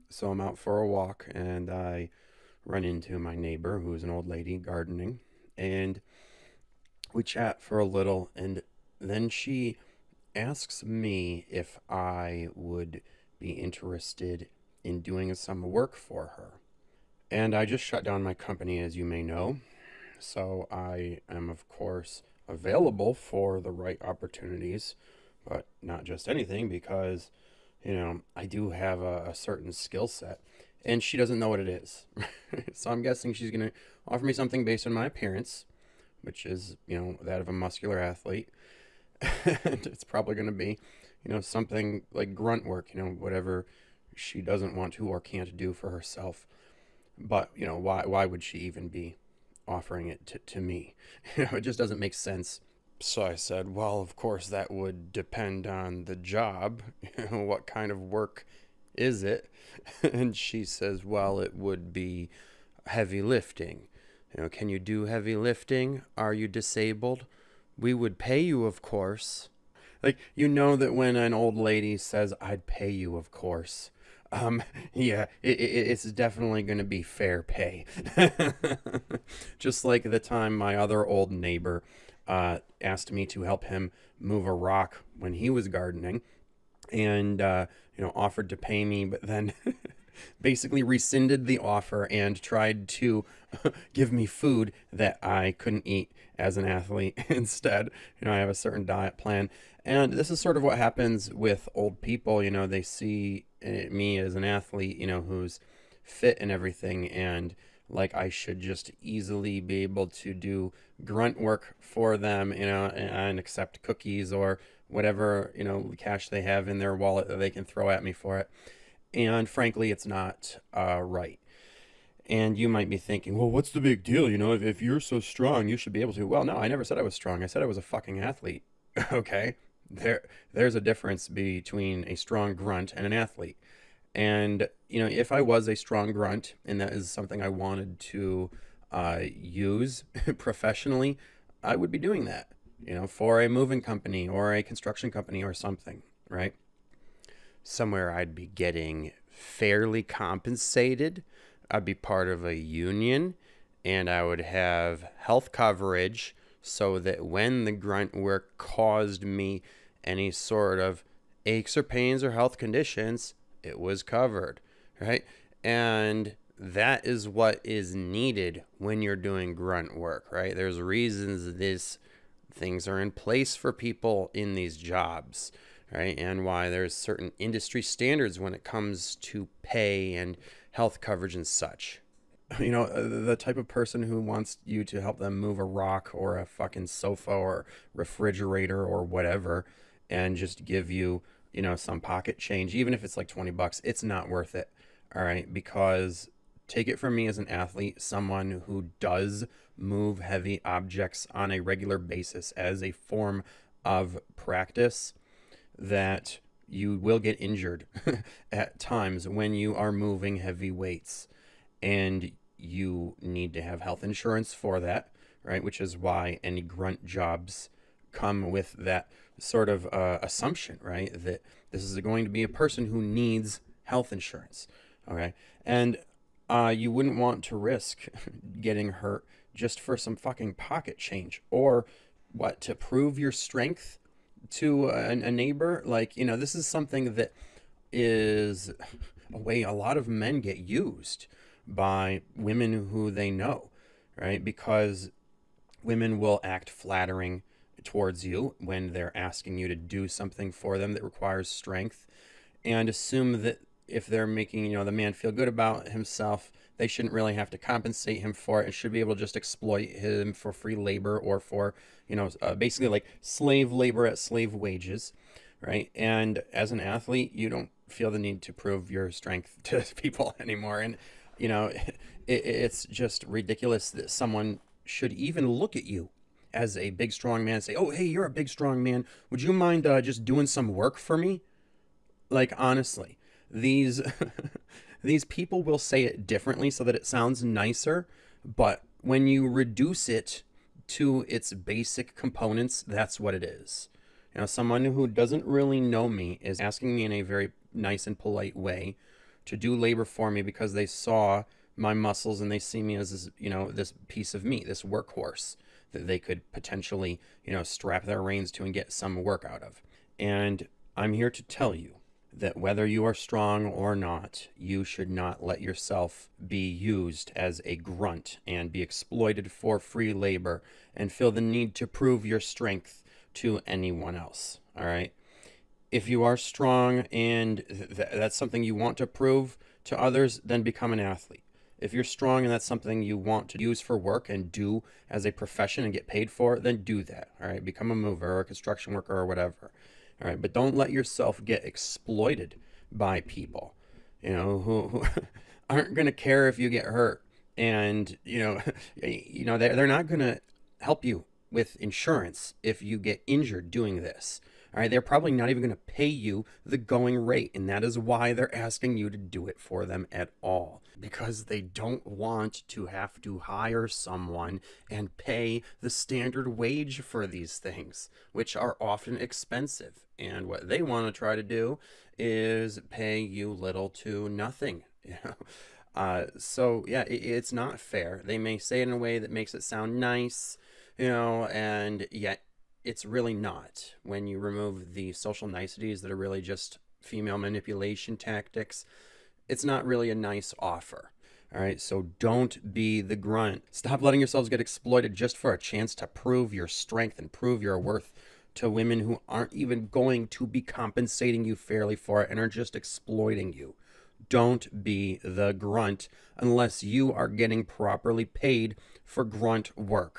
So I'm out for a walk and I run into my neighbor who's an old lady gardening, and we chat for a little, and then she asks me if I would be interested in doing some work for her. And I just shut down my company, as you may know. So I am, of course, available for the right opportunities, but not just anything because, I do have a certain skill set. And she doesn't know what it is. So I'm guessing she's going to offer me something based on my appearance, which is, that of a muscular athlete. And it's probably going to be, something like grunt work, whatever she doesn't want to or can't do for herself. But, why would she even be offering it to me? It just doesn't make sense. So I said, well, of course, that would depend on the job. What kind of work is it? And she says, well, it would be heavy lifting. Can you do heavy lifting? Are you disabled? We would pay you, of course. Like, that when an old lady says, I'd pay you, of course, yeah, it's definitely going to be fair pay. Just like the time my other old neighbor asked me to help him move a rock when he was gardening, and offered to pay me, but then basically rescinded the offer and tried to give me food that I couldn't eat as an athlete instead. I have a certain diet plan, and this is sort of what happens with old people. They see me as an athlete, who's fit and everything, and like I should just easily be able to do grunt work for them, and accept cookies or whatever, cash they have in their wallet that they can throw at me for it. And frankly, it's not right. And you might be thinking, well, what's the big deal? If you're so strong, you should be able to. Well, no, I never said I was strong. I said I was a fucking athlete. Okay? There's a difference between a strong grunt and an athlete. And, if I was a strong grunt, and that is something I wanted to use professionally, I would be doing that, for a moving company or a construction company or something, right? Somewhere I'd be getting fairly compensated. I'd be part of a union, and I would have health coverage so that when the grunt work caused me any sort of aches or pains or health conditions, it was covered, right? And that is what is needed when you're doing grunt work, right? There's reasons these things are in place for people in these jobs, right? And why there's certain industry standards when it comes to pay and health coverage and such. The type of person who wants you to help them move a rock or a fucking sofa or refrigerator or whatever, and just give you, some pocket change, even if it's like 20 bucks, it's not worth it. All right. Because take it from me as an athlete, someone who does move heavy objects on a regular basis as a form of practice, that you will get injured at times when you are moving heavy weights, and you need to have health insurance for that, right? Which is why any grunt jobs come with that sort of assumption, right? That this is going to be a person who needs health insurance, okay? And you wouldn't want to risk getting hurt just for some fucking pocket change, or what, to prove your strength to a neighbor. Like, this is something that is a way a lot of men get used by women who they know, right? Because women will act flattering towards you when they're asking you to do something for them that requires strength, and assume that if they're making, the man feel good about himself, they shouldn't really have to compensate him for it, and should be able to just exploit him for free labor, or for, basically like slave labor at slave wages, right? And as an athlete, you don't feel the need to prove your strength to people anymore. And, it's just ridiculous that someone should even look at you as a big, strong man and say, oh, hey, you're a big, strong man. Would you mind just doing some work for me? Like, honestly, these these people will say it differently so that it sounds nicer, but when you reduce it to its basic components, that's what it is. Someone who doesn't really know me is asking me in a very nice and polite way to do labor for me because they saw my muscles and they see me as this, this piece of meat, this workhorse that they could potentially, strap their reins to and get some work out of. And I'm here to tell you that whether you are strong or not, you should not let yourself be used as a grunt and be exploited for free labor and feel the need to prove your strength to anyone else. All right? If you are strong and that's something you want to prove to others, then become an athlete. If you're strong and that's something you want to use for work and do as a profession and get paid for, then do that. All right? Become a mover or a construction worker or whatever. All right, but don't let yourself get exploited by people, who aren't going to care if you get hurt, and they're not going to help you with insurance if you get injured doing this. All right, they're probably not even going to pay you the going rate, and that is why they're asking you to do it for them at all, because they don't want to have to hire someone and pay the standard wage for these things, which are often expensive. And what they want to try to do is pay you little to nothing. So yeah, it's not fair. They may say it in a way that makes it sound nice, and yet it's really not. When you remove the social niceties that are really just female manipulation tactics, it's not really a nice offer. All right, so don't be the grunt. Stop letting yourselves get exploited just for a chance to prove your strength and prove your worth to women who aren't even going to be compensating you fairly for it and are just exploiting you. Don't be the grunt unless you are getting properly paid for grunt work.